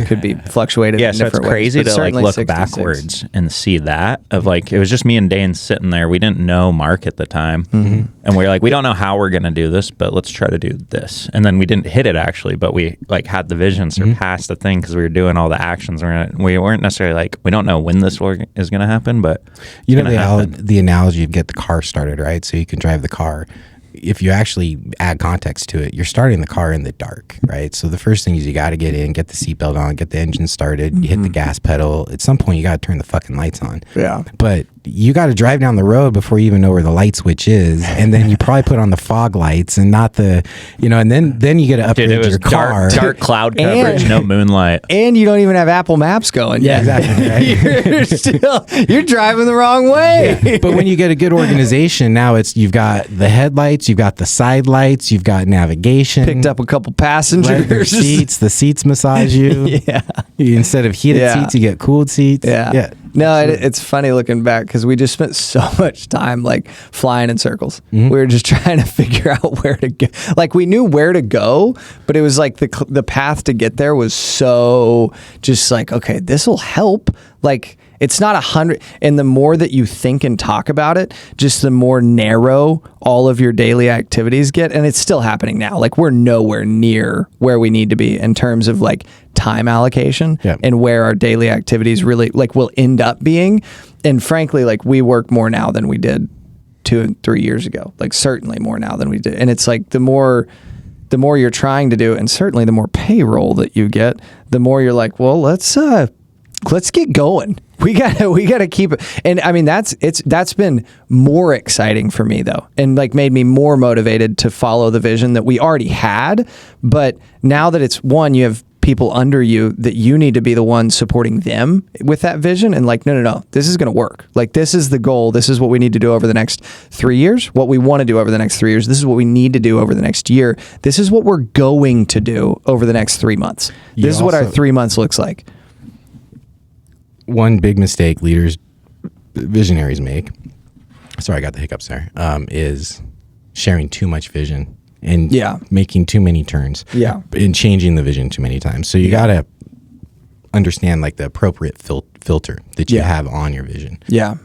could be fluctuated. Yeah, in so it's different crazy ways, but to like certainly look 66. backwards and see that of like it was just me and Dane sitting there. We didn't know Mark at the time, and we were like, we don't know how we're gonna do this, but let's try to do this. And then we didn't hit it actually, but we like had the vision surpass the thing because we were doing all the actions. We weren't necessarily like we don't know when this is gonna happen, but you know the analogy of get the car started, right? So you can drive the car. If you actually add context to it, you're starting the car in the dark, right? So the first thing is you got to get in, get the seatbelt on, get the engine started, you hit the gas pedal. At some point, you got to turn the fucking lights on. Yeah. But you got to drive down the road before you even know where the light switch is, and then you probably put on the fog lights and not the, and then you get to upgrade your car. Dark cloud coverage, no moonlight, and you don't even have Apple Maps going. Yeah, exactly. Right? you're driving the wrong way. Yeah. But when you get a good organization, now you've got the headlights, you've got the side lights, you've got navigation. Picked up a couple passengers. The seats massage you. Yeah. Instead of heated seats, you get cooled seats. Yeah. No, it's funny looking back because we just spent so much time like flying in circles. We were just trying to figure out where to go. Like we knew where to go, but it was like the path to get there was so just like, okay, this will help. Like it's not 100. And the more that you think and talk about it, just the more narrow all of your daily activities get. And it's still happening now. Like we're nowhere near where we need to be in terms of like time allocation and where our daily activities really like will end up being. And frankly, like we work more now than we did 2 and 3 years ago, like certainly more now than we did. And it's like the more you're trying to do, and certainly the more payroll that you get, the more you're like, well, let's get going. We gotta keep it. And I mean, that's been more exciting for me though. And like made me more motivated to follow the vision that we already had. But now that it's one, you have people under you that you need to be the one supporting them with that vision. And like, no, this is going to work. Like this is the goal. This is what we need to do over the next 3 years. What we want to do over the next 3 years. This is what we need to do over the next year. This is what we're going to do over the next 3 months. This is what our 3 months looks like. One big mistake visionaries make, sorry, I got the hiccups there, is sharing too much vision and making too many turns and changing the vision too many times. So you got to understand like the appropriate filter that you have on your vision. Yeah.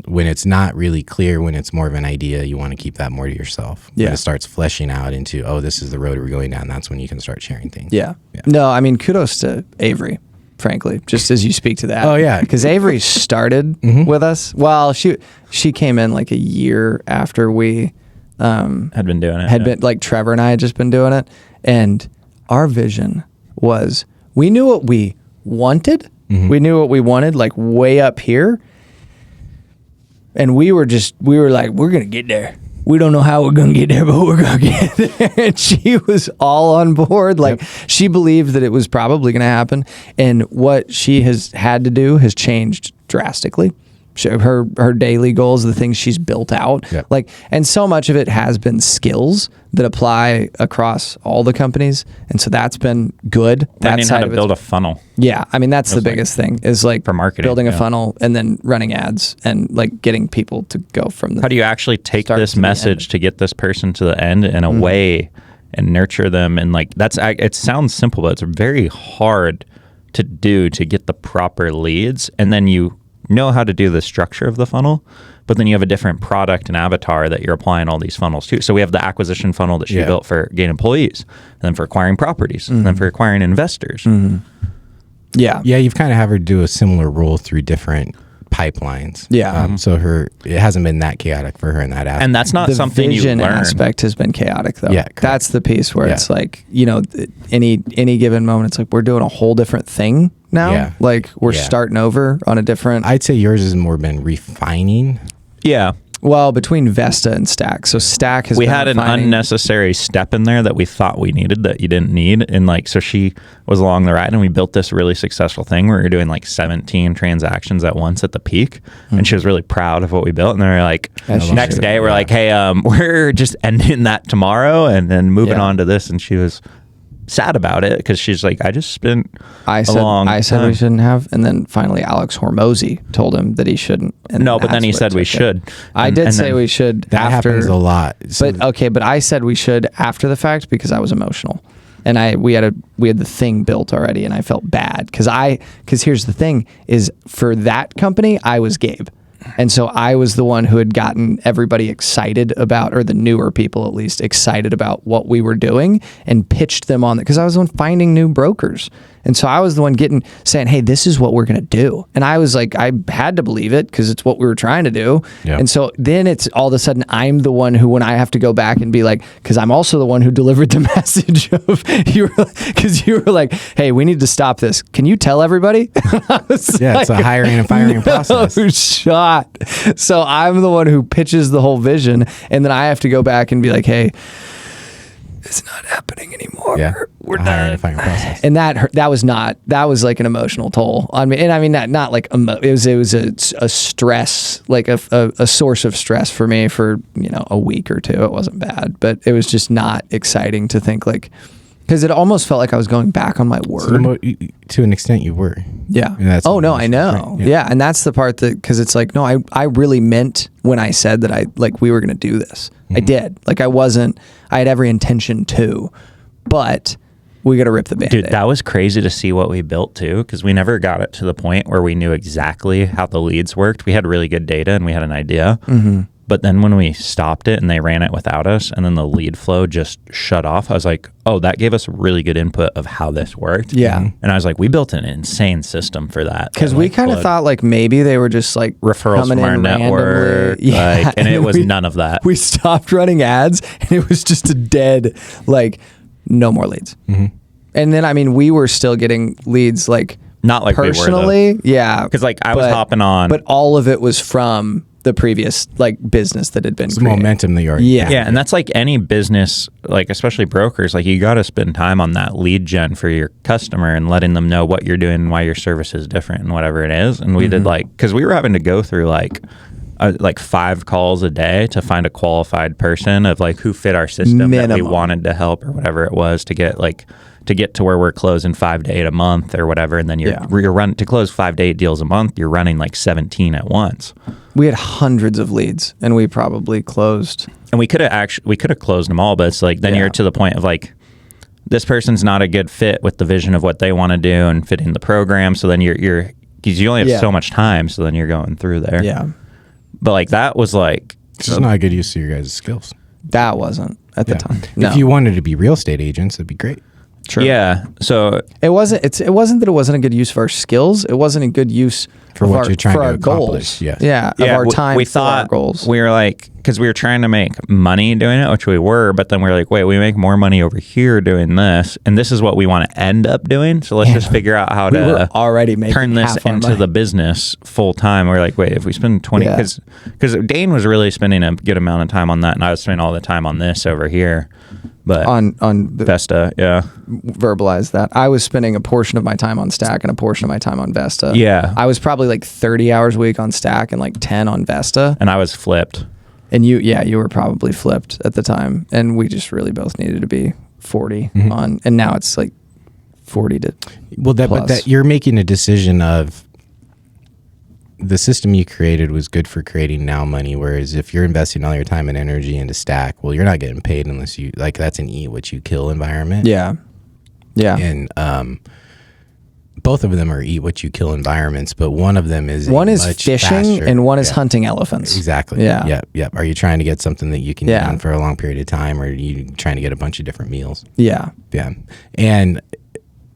When it's not really clear, when it's more of an idea, you want to keep that more to yourself. Yeah. When it starts fleshing out into, this is the road we're going down, that's when you can start sharing things. Yeah. No, I mean, kudos to Avery. Frankly, just as you speak to that. Oh yeah, because Avery started with us. Well, she came in like a year after we had been doing it. Had been like Trevor and I had just been doing it, and our vision was we knew what we wanted. We knew what we wanted, like way up here, and we were like, we're gonna get there. We don't know how we're going to get there, but we're going to get there. And she was all on board. Like she believed that it was probably going to happen. And what she has had to do has changed drastically. Her daily goals, the things she's built out, like, and so much of it has been skills that apply across all the companies, and so that's been good. Learning how to build a funnel. Yeah, I mean that's the biggest thing is like for marketing, building a funnel and then running ads and like getting people to go from the. How do you actually take this message to get this person to the end in a way and nurture them, and like it sounds simple, but it's very hard to do to get the proper leads, and then you know how to do the structure of the funnel, but then you have a different product and avatar that you're applying all these funnels to. So we have the acquisition funnel that she built for getting employees, and then for acquiring properties, and then for acquiring investors. Yeah, you've kind of have her do a similar role through different pipelines. So it hasn't been that chaotic for her in that aspect. And that's not something you learn. The vision aspect has been chaotic though. Yeah, that's the piece where it's like, any given moment, it's like we're doing a whole different thing now. Yeah. Like we're starting over on a different. I'd say yours has more been refining. Yeah. Well, between Vesta and Stack. So Stack has been had an unnecessary step in there that we thought we needed that you didn't need. And like, so she was along the ride and we built this really successful thing where we were doing like 17 transactions at once at the peak. And she was really proud of what we built. And then we're like, next day we're like, hey, we're just ending that tomorrow and then moving on to this. And she was sad about it because she's like, I just spent I said we shouldn't have, and then finally Alex Hormozy told him that he shouldn't. And no, but then he said we should. I did say we should. That happens a lot. But okay, but I said we should after the fact because I was emotional. And we had the thing built already, and I felt bad because here's the thing is, for that company, I was Gabe. And so I was the one who had gotten everybody excited about, or the newer people at least, excited about what we were doing and pitched them on it, because I was the one finding new brokers. And so I was the one saying, hey, this is what we're going to do. And I was like, I had to believe it because it's what we were trying to do. Yep. And so then it's all of a sudden I'm the one who, when I have to go back and be like, because I'm also the one who delivered the message of, because you were like, hey, we need to stop this. Can you tell everybody? It's a hiring and firing process. Shot. So I'm the one who pitches the whole vision, and then I have to go back and be like, hey, it's not happening anymore. Yeah. We're done. And that was like an emotional toll on me. And I mean, not like it was a stress, like a source of stress for me for, a week or two. It wasn't bad, but it was just not exciting to think like, because it almost felt like I was going back on my word. So to an extent, you were. Yeah. Oh, no, I know. Yeah. And that's the part that, because it's like, no, I really meant when I said that we were going to do this. I did. Like, I had every intention to, but we got to rip the Band-Aid. Dude, that was crazy to see what we built too, because we never got it to the point where we knew exactly how the leads worked. We had really good data and we had an idea. Mm-hmm. But then when we stopped it and they ran it without us, and then the lead flow just shut off, I was like, oh, that gave us really good input of how this worked. Yeah. And I was like, we built an insane system for that. Because we kind of thought like maybe they were just like referrals from our network. Yeah. And it was none of that. We stopped running ads, and it was just a dead, like, no more leads. Mm-hmm. And then, I mean, we were still getting leads, like, not like personally. We were, yeah. Because like I was hopping on. But all of it was from the previous like business that had been created. Momentum that you already had. And that's like any business, like especially brokers, like you got to spend time on that lead gen for your customer and letting them know what you're doing and why your service is different and whatever it is. And we did because we were having to go through like 5 calls a day to find a qualified person of like who fit our system that we wanted to help or whatever it was to get to where we're closing 5 to 8 a month or whatever. And then you're running to close 5 to 8 deals a month. You're running like 17 at once. We had hundreds of leads, and we probably closed. And we could have closed them all, but it's like then you're to the point of like, this person's not a good fit with the vision of what they want to do and fitting the program. So then you're because you only have so much time. So then you're going through there. Yeah. But like that was like, it's just not a good use of your guys' skills. That wasn't at the time. No. If you wanted to be real estate agents, it'd be great. True. Yeah. So it wasn't that it wasn't a good use of our skills. It wasn't a good use for what you're trying to goals. accomplish. Yeah. Of our time. We thought our goals. We were like, because we were trying to make money doing it, which we were, but then we were like, wait, we make more money over here doing this, and this is what we want to end up doing. So let's just figure out how to already turn this into the business full time. We're like, wait, if we spend 20, because Dane was really spending a good amount of time on that, and I was spending all the time on this over here. But on the Vesta, verbalize that. I was spending a portion of my time on Stack and a portion of my time on Vesta. Yeah. I was probably like 30 hours a week on Stack and like 10 on Vesta. And I was flipped. And you were probably flipped at the time. And we just really both needed to be 40 on, and now it's like 40 to but that you're making a decision of the system you created was good for creating now money, whereas if you're investing all your time and energy into Stack, well, you're not getting paid unless you like that's an eat what you kill environment. Yeah. And both of them are eat what you kill environments, but one of them is fishing faster. and one is hunting elephants. Exactly. Yeah. Yep. Are you trying to get something that you can eat on for a long period of time, or are you trying to get a bunch of different meals? Yeah. And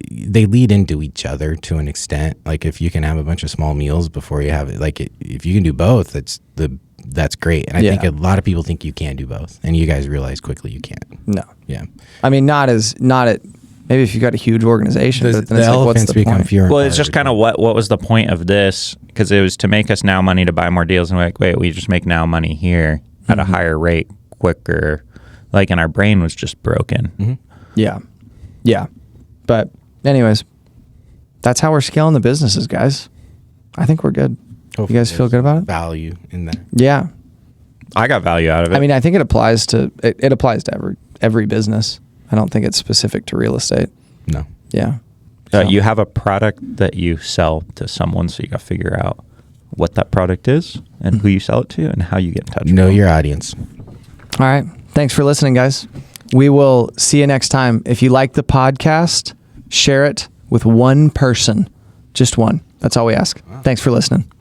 they lead into each other to an extent. Like if you can have a bunch of small meals before you have it, like if you can do both, that's great. And I think a lot of people think you can do both, and you guys realize quickly you can't. No. Yeah. I mean, not at maybe if you got a huge organization, but then the it's like, what's the become point? fewer. Well, it's just kind of what was the point of this? Because it was to make us now money to buy more deals, and we're like, wait, we just make now money here at a higher rate, quicker. Like, and our brain was just broken. Mm-hmm. Yeah. But anyways, that's how we're scaling the businesses, guys. I think we're good. Hopefully you guys feel good about it? Value in there. Yeah. I got value out of it. I mean, I think it applies to every business. I don't think it's specific to real estate. No. Yeah. You have a product that you sell to someone, so you got to figure out what that product is and who you sell it to and how you get in touch with Know them. your audience. All right. Thanks for listening, guys. We will see you next time. If you like the podcast, share it with one person. Just one. That's all we ask. Wow. Thanks for listening.